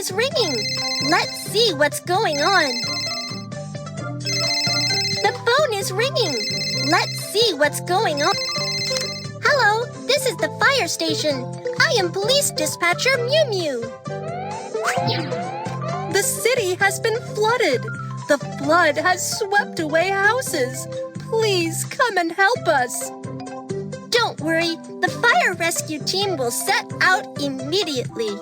is ringing. Let's see what's going on. The phone is ringing. Let's see what's going on. Hello, this is the fire station. I am police dispatcher Mew Mew. The city has been flooded. The flood has swept away houses. Please come and help us. Don't worry, the fire rescue team will set out immediately.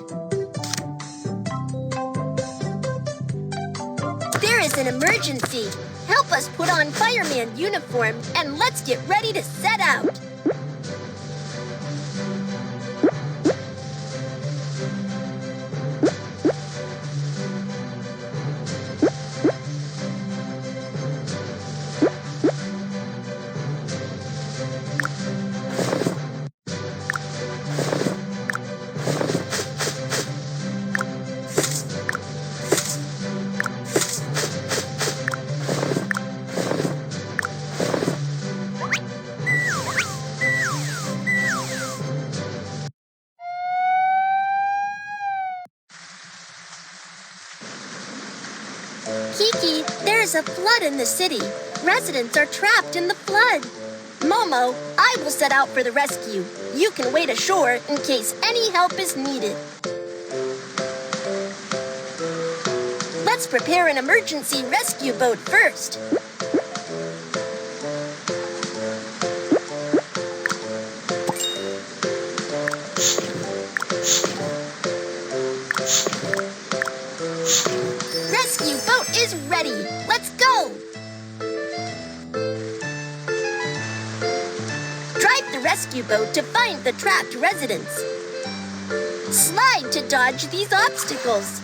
There is an emergency. Help us put on fireman uniform and let's get ready to set out. Kiki, there is a flood in the city. Residents are trapped in the flood. Momo, I will set out for the rescue. You can wait ashore in case any help is needed. Let's prepare an emergency rescue boat first. Rescue boat is ready. Let's go! Drive the rescue boat to find the trapped residents. Slide to dodge these obstacles.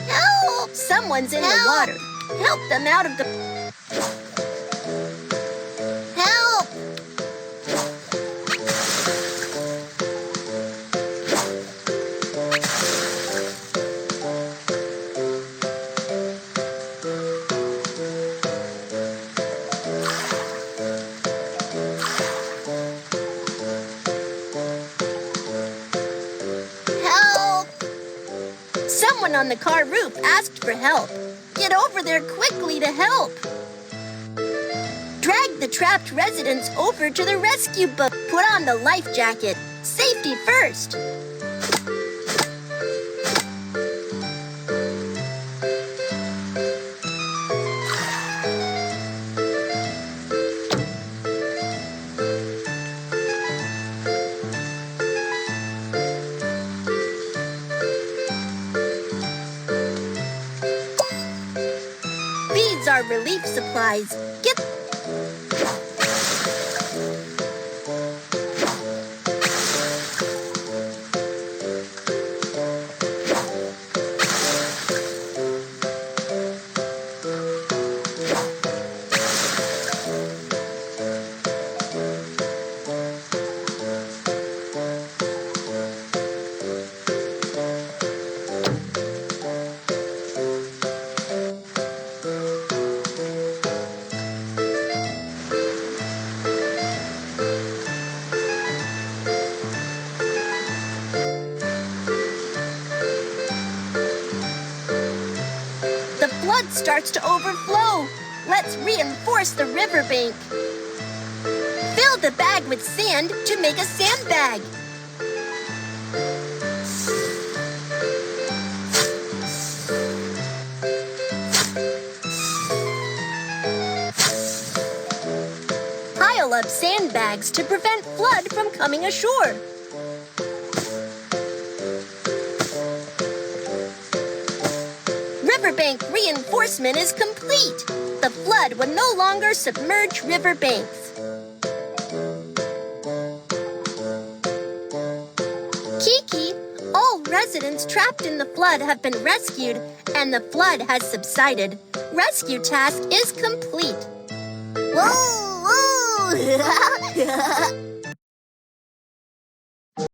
Help! Someone's in the water. Help them out of the... Help! Help! Someone on the car roof asked for help. Get over there quickly to help. Drag the trapped residents over to the rescue boat. Put on the life jacket. Safety first. These are relief supplies. Get... The flood starts to overflow. Let's reinforce the riverbank. Fill the bag with sand to make a sandbag. Pile up sandbags to prevent flood from coming ashore. Riverbank reinforcement is complete. The flood will no longer submerge riverbanks. Kiki, all residents trapped in the flood have been rescued and the flood has subsided. Rescue task is complete. Whoa, whoa!